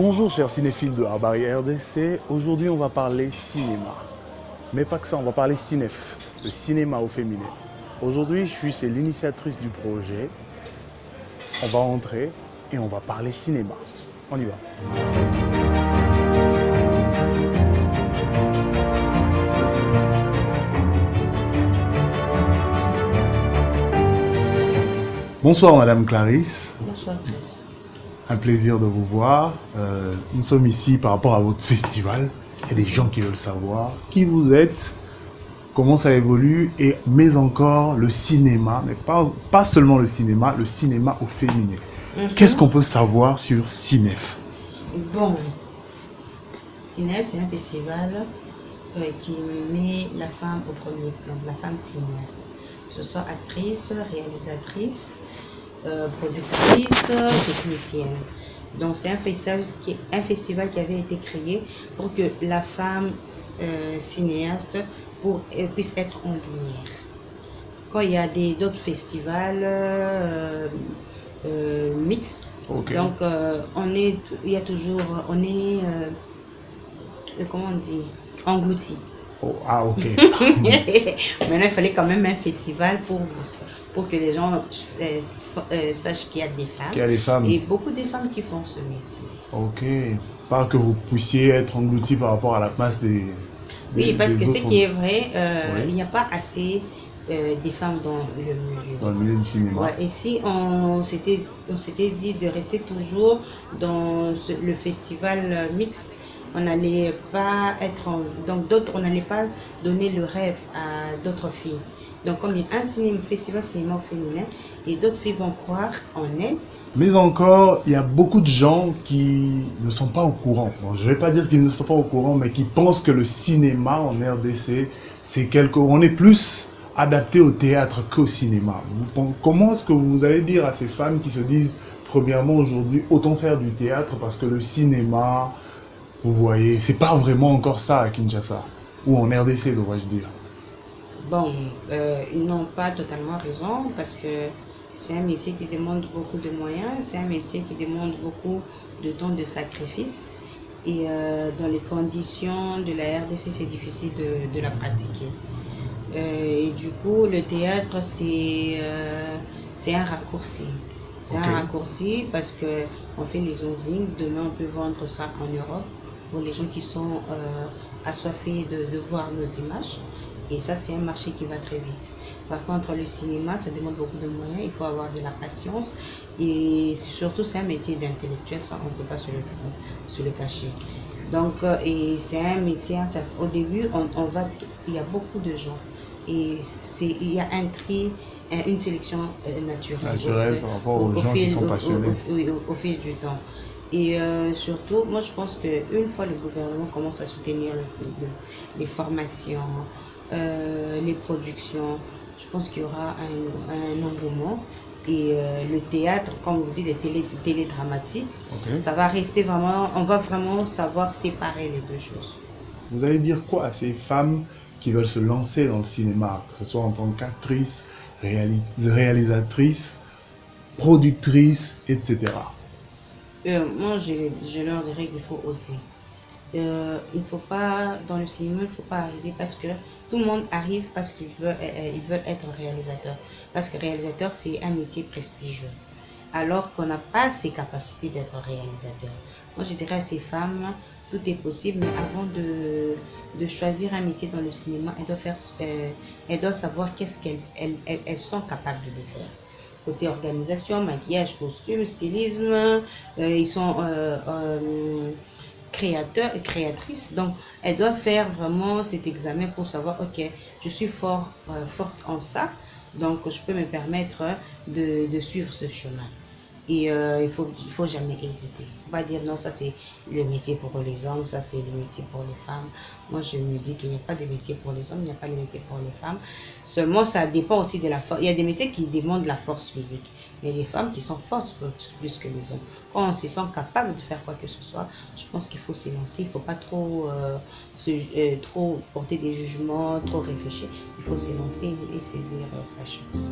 Bonjour chers cinéphiles de Habari RDC, aujourd'hui on va parler cinéma. Mais pas que ça, on va parler cinef, le cinéma au féminin. Aujourd'hui je suis l'initiatrice du projet, on va entrer et on va parler cinéma. On y va. Bonsoir Madame Clarisse. Bonsoir Chris. Un plaisir de vous voir. Nous sommes ici par rapport à votre festival. Il y a des gens qui veulent savoir qui vous êtes, comment ça évolue, mais encore le cinéma, mais pas seulement le cinéma au féminin. Qu'est-ce qu'on peut savoir sur Cinef? Bon, Cinef, c'est un festival qui met la femme au premier plan, la femme cinéaste. Que ce soit actrice, réalisatrice, productrice, technicienne. Donc c'est un festival qui avait été créé pour que la femme cinéaste puisse être en lumière. Quand il y a d'autres festivals mixtes, Okay. donc on est comment on dit, englouti. Oh, ah ok. Maintenant il fallait quand même un festival pour que les gens sachent qu'il y a des femmes. Qu'il y a des femmes. Et beaucoup de femmes qui font ce métier. Ok. Pas que vous puissiez être englouti par rapport à la masse des... Oui, parce que autres... ce qui est vrai, Oui. il n'y a pas assez des femmes dans le milieu. Dans le milieu du cinéma. Ouais, et si on s'était dit de rester toujours dans le festival mix, on n'allait pas être on n'allait pas donner le rêve à d'autres filles. Donc comme il y a un festival cinéma féminin et d'autres filles vont croire en elles. Mais encore, il y a beaucoup de gens qui ne sont pas au courant. Bon, je ne vais pas dire qu'ils ne sont pas au courant, mais qui pensent que le cinéma en RDC, on est plus adapté au théâtre qu'au cinéma. Comment est-ce que vous allez dire à ces femmes qui se disent, premièrement aujourd'hui, autant faire du théâtre parce que le cinéma, vous voyez, c'est pas vraiment encore ça à Kinshasa, ou en RDC, devrais-je dire. Bon, ils n'ont pas totalement raison parce que c'est un métier qui demande beaucoup de moyens, c'est un métier qui demande beaucoup de temps de sacrifice et dans les conditions de la RDC, c'est difficile de la pratiquer. Et du coup, le théâtre, c'est un raccourci. C'est un raccourci parce qu'on fait les usines, demain on peut vendre ça en Europe pour les gens qui sont assoiffés de voir nos images. Et ça, c'est un marché qui va très vite. Par contre, le cinéma, ça demande beaucoup de moyens, il faut avoir de la patience. Et surtout, c'est un métier d'intellectuel, ça, on ne peut pas se le cacher. Donc, et c'est un métier, au début, il y a beaucoup de gens. Et il y a un tri, une sélection naturelle Par rapport aux gens qui sont passionnés. Au fil du temps. Et surtout, moi je pense qu'une fois le gouvernement commence à soutenir les formations, les productions, je pense qu'il y aura un engouement. Et le théâtre, comme vous dites, les télédramatiques, ça va rester vraiment, on va vraiment savoir séparer les deux choses. Vous allez dire quoi à ces femmes qui veulent se lancer dans le cinéma, que ce soit en tant qu'actrice, réalisatrice, productrice, etc. Moi, je leur dirais qu'il faut oser. Il ne faut pas, dans le cinéma, il ne faut pas arriver parce que tout le monde arrive parce qu'ils veulent être réalisateur. Parce que réalisateur, c'est un métier prestigieux. Alors qu'on n'a pas ces capacités d'être réalisateur. Moi, je dirais à ces femmes, tout est possible, mais avant de choisir un métier dans le cinéma, elles doivent savoir qu'est-ce qu'elles sont capables de faire. Côté organisation, maquillage, costume, stylisme, ils sont créateurs et créatrices. Donc, elles doivent faire vraiment cet examen pour savoir, ok, je suis forte en ça, donc je peux me permettre de suivre ce chemin. Et il faut jamais hésiter. Il ne faut pas dire non, ça c'est le métier pour les hommes, ça c'est le métier pour les femmes. Moi je me dis qu'il n'y a pas de métier pour les hommes, il n'y a pas de métier pour les femmes. Seulement ça dépend aussi de la force. Il y a des métiers qui demandent la force physique. Mais les femmes qui sont fortes plus que les hommes. Quand on se sent capable de faire quoi que ce soit, je pense qu'il faut s'élancer. Il ne faut pas trop porter des jugements, trop réfléchir. Il faut s'élancer et saisir sa chance.